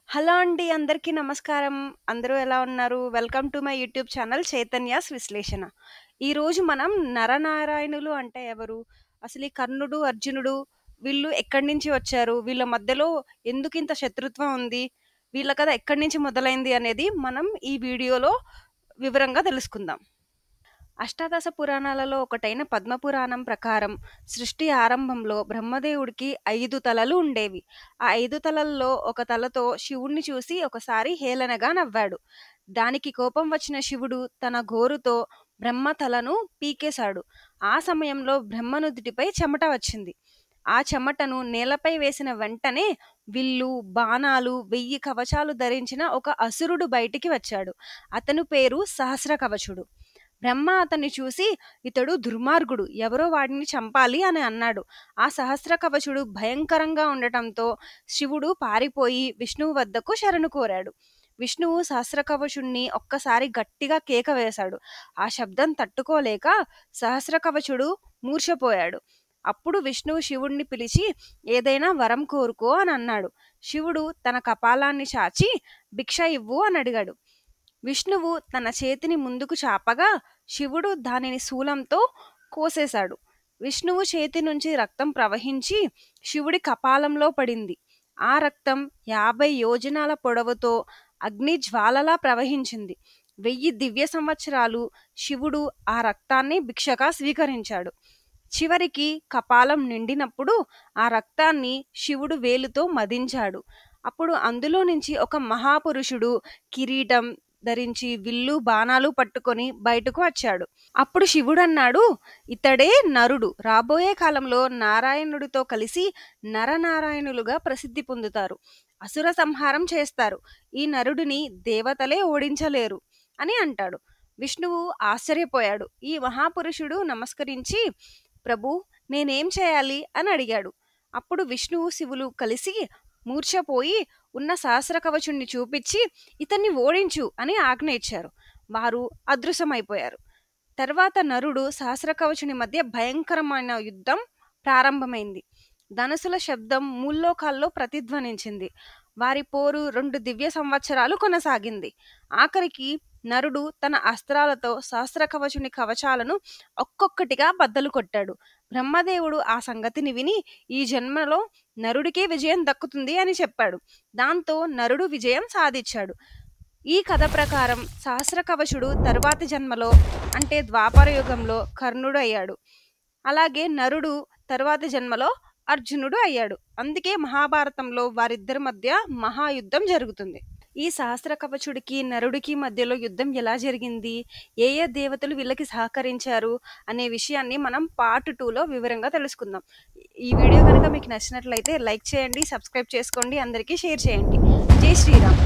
Hello అండి. అందరికీ నమస్కారం. అందరూ ఎలా ఉన్నారు? Welcome to my YouTube channel 'Chaitanya's Vishleshana'. ఈరోజు మనం నరనారాయణులు అంటే ఎవరు? అసలు ఈ కర్ణుడు, అర్జునుడు వీళ్ళు ఎక్కడి నుంచి వచ్చారు? వీళ్ళ మధ్యలో ఎందుకింత శత్రుత్వం ఉంది? వీళ్ళ కథ ఎక్కడి నుంచి మొదలైంది అనేది మనం ఈ వీడియోలో వివరంగా తెలుసుకుందాం. అష్టాదశ పురాణాలలో ఒకటైన పద్మపురాణం ప్రకారం సృష్టి ఆరంభంలో బ్రహ్మదేవుడికి 5 తలలు ఉండేవి. ఆ 5 తలల్లో ఒక తలతో శివుణ్ణి చూసి ఒకసారి హేళనగా నవ్వాడు. దానికి కోపం వచ్చిన శివుడు తన గోరుతో బ్రహ్మ తలను పీకేశాడు. ఆ సమయంలో బ్రహ్మ నుదిటిపై చెమట వచ్చింది. ఆ చెమటను నేలపై వేసిన వెంటనే విల్లు, బాణాలు, 1000 కవచాలు ధరించిన ఒక అసురుడు బయటికి వచ్చాడు. అతని పేరు సహస్రకవచుడు. బ్రహ్మ అతన్ని చూసి, ఇతడు దుర్మార్గుడు, ఎవరో వాడిని చంపాలి అని అన్నాడు. ఆ సహస్రకవచుడు భయంకరంగా ఉండటంతో శివుడు పారిపోయి విష్ణువు వద్దకు శరణు కోరాడు. విష్ణువు సహస్రకవచుణ్ణి ఒక్కసారి గట్టిగా కేక వేశాడు. ఆ శబ్దం తట్టుకోలేక సహస్రకవచుడు మూర్ఛపోయాడు. అప్పుడు విష్ణువు శివుణ్ణి పిలిచి ఏదైనా వరం కోరుకో అని అన్నాడు. శివుడు తన కపాలాన్ని చాచి భిక్ష ఇవ్వు అని అడిగాడు. విష్ణువు తన చేతిని ముందుకు చాపగా శివుడు దానిని శూలంతో కోసేశాడు. విష్ణువు చేతి నుంచి రక్తం ప్రవహించి శివుడి కపాలంలో పడింది. ఆ రక్తం 50 యోజనాల పొడవుతో అగ్ని జ్వాలలా ప్రవహించింది. 1000 దివ్య సంవత్సరాలు శివుడు ఆ రక్తాన్ని భిక్షగా స్వీకరించాడు. చివరికి కపాలం నిండినప్పుడు ఆ రక్తాన్ని శివుడు వేలుతో మదించాడు. అప్పుడు అందులో నుంచి ఒక మహాపురుషుడు కిరీటం ధరించి విల్లు, బాణాలు పట్టుకొని బయటకు వచ్చాడు. అప్పుడు శివుడన్నాడు, ఇతడే నరుడు. రాబోయే కాలంలో నారాయణుడితో కలిసి నరనారాయణులుగా ప్రసిద్ధి పొందుతారు. అసుర సంహారం చేస్తారు. ఈ నరుడిని దేవతలే ఓడించలేరు అని అంటాడు. విష్ణువు ఆశ్చర్యపోయాడు. ఈ మహాపురుషుడు నమస్కరించి, ప్రభు, నేనేం చేయాలి అని అడిగాడు. అప్పుడు విష్ణువు, శివులు కలిసి మూర్ఛపోయి ఉన్న సహస్రకవచుణ్ణి చూపించి ఇతన్ని ఓడించు అని ఆజ్ఞ ఇచ్చారు. వారు అదృశ్యమైపోయారు. తర్వాత నరుడు సహస్రకవచుని మధ్య భయంకరమైన యుద్ధం ప్రారంభమైంది. ధనుసుల శబ్దం ముల్లోకాల్లో ప్రతిధ్వనించింది. వారి పోరు 2 దివ్య సంవత్సరాలు కొనసాగింది. ఆఖరికి నరుడు తన అస్త్రాలతో సహస్రకవచుని కవచాలను ఒక్కొక్కటిగా బద్దలు కొట్టాడు. బ్రహ్మదేవుడు ఆ సంగతిని విని ఈ జన్మలో నరుడికే విజయం దక్కుతుంది అని చెప్పాడు. దాంతో నరుడు విజయం సాధించాడు. ఈ కథ ప్రకారం సహస్రకవచుడు తరువాతి జన్మలో అంటే ద్వాపర యుగంలో కర్ణుడు అయ్యాడు. అలాగే నరుడు తరువాతి జన్మలో అర్జునుడు అయ్యాడు. అందుకే మహాభారతంలో వారిద్దరి మధ్య మహాయుద్ధం జరుగుతుంది. ఈ సహస్రకవచుడికి నరుడికి మధ్యలో యుద్ధం ఎలా జరిగింది, ఏ ఏ దేవతలు వీళ్ళకి సహకరించారు అనే విషయాన్ని మనం పార్ట్ 2లో వివరంగా తెలుసుకుందాం. ఈ వీడియో కనుక మీకు నచ్చినట్లయితే లైక్ చేయండి, సబ్స్క్రైబ్ చేసుకోండి, అందరికీ షేర్ చేయండి. జై శ్రీరామ్.